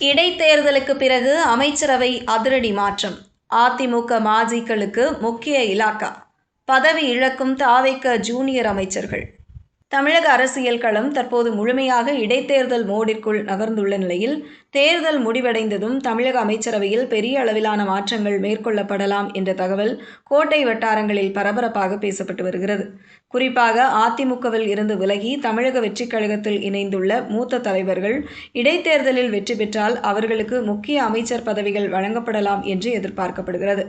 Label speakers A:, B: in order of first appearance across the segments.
A: இடைத்தேர்தலுக்கு பிறகு அமைச்சரவை அதிரடி மாற்றம். அதிமுக மாஜிக்களுக்கு முக்கிய இலாக்கா. பதவி இழக்கும் தாவேக ஜூனியர் அமைச்சர்கள். தமிழக அரசியல் களம் தற்போது முழுமையாக இடைத்தேர்தல் மோடிற்குள் நகர்ந்துள்ள நிலையில், தேர்தல் முடிவடைந்ததும் தமிழக அமைச்சரவையில் பெரிய அளவிலான மாற்றங்கள் மேற்கொள்ளப்படலாம் என்ற தகவல் கோட்டை வட்டாரங்களில் பரபரப்பாக பேசப்பட்டு வருகிறது. குறிப்பாக அதிமுகவில் இருந்து விலகி தமிழக வெற்றிக் கழகத்தில் இணைந்துள்ள மூத்த தலைவர்கள் இடைத்தேர்தலில் வெற்றி பெற்றால் அவர்களுக்கு முக்கிய அமைச்சர் பதவிகள் வழங்கப்படலாம் என்று எதிர்பார்க்கப்படுகிறது.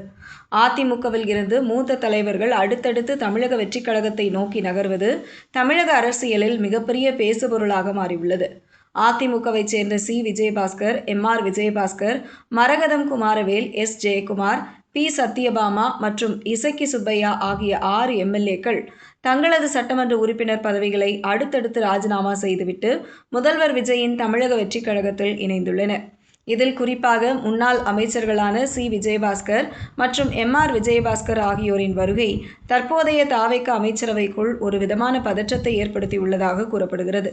A: அதிமுகவில் இருந்து மூத்த தலைவர்கள் அடுத்தடுத்து தமிழக வெற்றிக் கழகத்தை நோக்கி நகர்வது தமிழக அரசியலில் மிகப்பெரிய பேசுபொருளாக மாறியுள்ளது. அதிமுகவை சேர்ந்த சி. விஜயபாஸ்கர், எம்.ஆர். விஜயபாஸ்கர், மரகதம் குமாரவேல், எஸ். ஜெயக்குமார், பி. சத்யபாமா மற்றும் இசக்கி சுப்பையா ஆகிய 6 எம்.எல்.ஏக்கள் தங்களது சட்டமன்ற உறுப்பினர் பதவிகளை அடுத்தடுத்து ராஜினாமா செய்துவிட்டு முதல்வர் விஜயின் தமிழக வெற்றிக் கழகத்தில் இணைந்துள்ளனர். இதில் குறிப்பாக முன்னாள் அமைச்சர்களான சி. விஜயபாஸ்கர் மற்றும் எம்.ஆர். விஜயபாஸ்கர் ஆகியோரின் வருகை தற்போதைய தாவேக அமைச்சரவைக்குள் ஒரு விதமான பதற்றத்தை ஏற்படுத்தியுள்ளதாக கூறப்படுகிறது.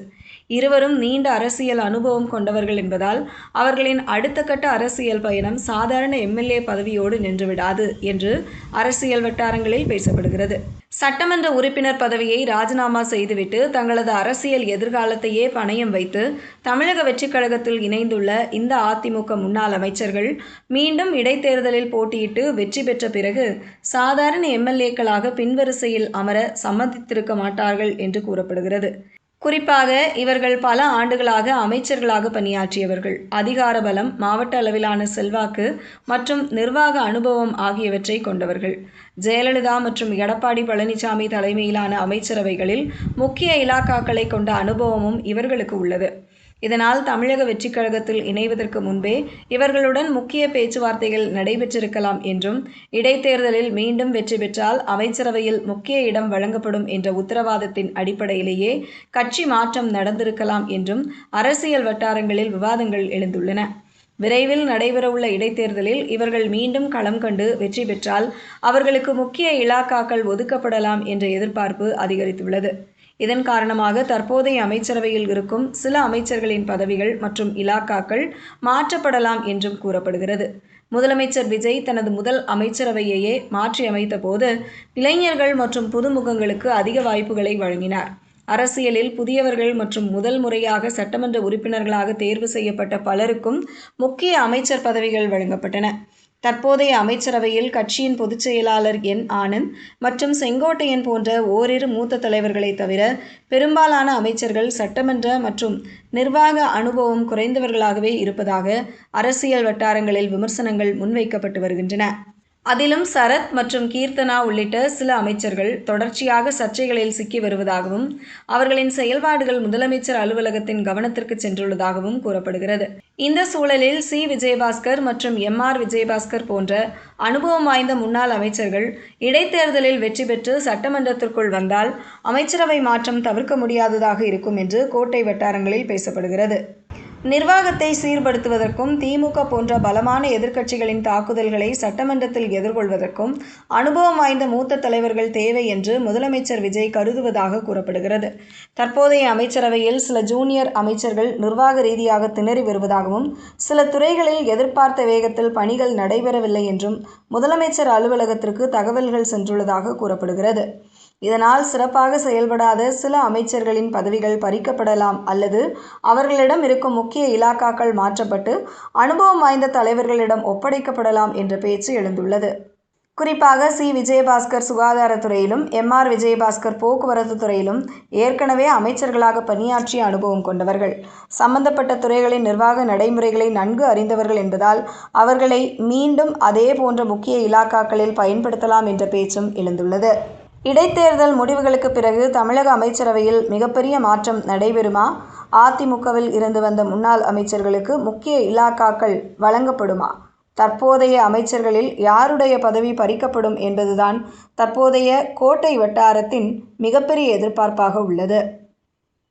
A: இருவரும் நீண்ட அரசியல் அனுபவம் கொண்டவர்கள் என்பதால் அவர்களின் அடுத்த கட்ட அரசியல் பயணம் சாதாரண எம்.எல்.ஏ. பதவியோடு நின்றுவிடாது என்று அரசியல் வட்டாரங்களில் பேசப்படுகிறது. சட்டமன்ற உறுப்பினர் பதவியை ராஜினாமா செய்துவிட்டு தங்களது அரசியல் எதிர்காலத்தையே பணயம் வைத்து தமிழக வெற்றிக் கழகத்தில் இணைந்துள்ள இந்த அதிமுக முன்னாள் அமைச்சர்கள் மீண்டும் இடைத்தேர்தலில் போட்டியிட்டு வெற்றி பெற்ற பிறகு சாதாரண எம்.எல்.ஏக்களாக பின்வரிசையில் அமர சம்மதித்திருக்க மாட்டார்கள் என்று கூறப்படுகிறது. குறிப்பாக இவர்கள் பல ஆண்டுகளாக அமைச்சர்களாக பணியாற்றியவர்கள். அதிகார பலம், மாவட்ட அளவிலான செல்வாக்கு மற்றும் நிர்வாக அனுபவம் ஆகியவற்றை கொண்டவர்கள். ஜெயலலிதா மற்றும் எடப்பாடி பழனிசாமி தலைமையிலான அமைச்சரவைகளில் முக்கிய இலாக்காக்களை கொண்ட அனுபவமும் இவர்களுக்கு உள்ளது. இதனால் தமிழக வெற்றிக் கழகத்தில் இணைவதற்கு முன்பே இவர்களுடன் முக்கிய பேச்சுவார்த்தைகள் நடைபெற்றிருக்கலாம் என்றும், இடைத்தேர்தலில் மீண்டும் வெற்றி பெற்றால் அமைச்சரவையில் முக்கிய இடம் வழங்கப்படும் என்ற உத்தரவாதத்தின் அடிப்படையிலேயே கட்சி மாற்றம் நடந்திருக்கலாம் என்றும் அரசியல் வட்டாரங்களில் விவாதங்கள் எழுந்துள்ளன. விரைவில் நடைபெறவுள்ள இடைத்தேர்தலில் இவர்கள் மீண்டும் களம் கண்டு வெற்றி பெற்றால் அவர்களுக்கு முக்கிய இலாக்காக்கள் ஒதுக்கப்படலாம் என்ற எதிர்பார்ப்பு அதிகரித்துள்ளது. இதன் காரணமாக தற்போதைய அமைச்சரவையில் இருக்கும் சில அமைச்சர்களின் பதவிகள் மற்றும் இலாக்காக்கள் மாற்றப்படலாம் என்றும் கூறப்படுகிறது. முதலமைச்சர் விஜய் தனது முதல் அமைச்சரவையையே மாற்றியமைத்த போது இளைஞர்கள் மற்றும் புதுமுகங்களுக்கு அதிக வாய்ப்புகளை வழங்கினார். அரசியலில் புதியவர்கள் மற்றும் முதல் முறையாக சட்டமன்ற உறுப்பினர்களாக தேர்வு செய்யப்பட்ட பலருக்கும் முக்கிய அமைச்சர் பதவிகள் வழங்கப்பட்டன. தற்போதைய அமைச்சரவையில் கட்சியின் பொதுச் செயலாளர் என். ஆனந்த் மற்றும் செங்கோட்டையன் போன்ற ஓரிரு மூத்த தலைவர்களை தவிர பெரும்பாலான அமைச்சர்கள் சட்டமன்ற மற்றும் நிர்வாக அனுபவம் குறைந்தவர்களாகவே இருப்பதாக அரசியல் வட்டாரங்களில் விமர்சனங்கள் முன்வைக்கப்பட்டு வருகின்றன. அதிலும் சரத் மற்றும் கீர்த்தனா உள்ளிட்ட சில அமைச்சர்கள் தொடர்ச்சியாக சர்ச்சைகளில் சிக்கி வருவதாகவும் அவர்களின் செயல்பாடுகள் முதலமைச்சர் அலுவலகத்தின் கவனத்திற்கு சென்றுள்ளதாகவும் கூறப்படுகிறது. இந்த சூழலில் சி. விஜயபாஸ்கர் மற்றும் எம்.ஆர். விஜயபாஸ்கர் போன்ற அனுபவம் வாய்ந்த முன்னாள் அமைச்சர்கள் இடைத்தேர்தலில் வெற்றி பெற்று சட்டமன்றத்திற்குள் வந்தால் அமைச்சரவை மாற்றம் தவிர்க்க முடியாததாக இருக்கும் என்று கோட்டை வட்டாரங்களில் பேசப்படுகிறது. நிர்வாகத்தை சீர்படுத்துவதற்கும் திமுக போன்ற பலமான எதிர்க்கட்சிகளின் தாக்குதல்களை சட்டமன்றத்தில் எதிர்கொள்வதற்கும் அனுபவம் வாய்ந்த மூத்த தலைவர்கள் தேவை என்று முதலமைச்சர் விஜய் கருதுவதாக கூறப்படுகிறது. தற்போதைய அமைச்சரவையில் சில ஜூனியர் அமைச்சர்கள் நிர்வாக ரீதியாக திணறி வருவதாகவும், சில துறைகளில் எதிர்பார்த்த வேகத்தில் பணிகள் நடைபெறவில்லை என்றும் முதலமைச்சர் அலுவலகத்திற்கு தகவல்கள் சென்றுள்ளதாக கூறப்படுகிறது. இதனால் சிறப்பாக செயல்படாத சில அமைச்சர்களின் பதவிகள் பறிக்கப்படலாம் அல்லது அவர்களிடம் இருக்கும் முக்கிய இலாக்காக்கள் மாற்றப்பட்டு அனுபவம் வாய்ந்த தலைவர்களிடம் ஒப்படைக்கப்படலாம் என்ற பேச்சு எழுந்துள்ளது. குறிப்பாக சி. விஜயபாஸ்கர் சுகாதாரத்துறையிலும், எம்.ஆர். விஜயபாஸ்கர் போக்குவரத்து துறையிலும் ஏற்கனவே அமைச்சர்களாக பணியாற்றிய அனுபவம் கொண்டவர்கள். சம்பந்தப்பட்ட துறைகளின் நிர்வாக நடைமுறைகளை நன்கு அறிந்தவர்கள் என்பதால் அவர்களை மீண்டும் அதே போன்ற முக்கிய இலாக்காக்களில் பயன்படுத்தலாம் என்ற பேச்சும் எழுந்துள்ளது. இடைத்தேர்தல் முடிவுகளுக்கு பிறகு தமிழக அமைச்சரவையில் மிகப்பெரிய மாற்றம் நடைபெறுமா? அதிமுகவில் இருந்து வந்த முன்னாள் அமைச்சர்களுக்கு முக்கிய இலாக்காக்கள் வழங்கப்படுமா? தற்போதைய அமைச்சர்களில் யாருடைய பதவி பறிக்கப்படும் என்பதுதான் தற்போதைய கோட்டை வட்டாரத்தின் மிகப்பெரிய எதிர்பார்ப்பாக உள்ளது.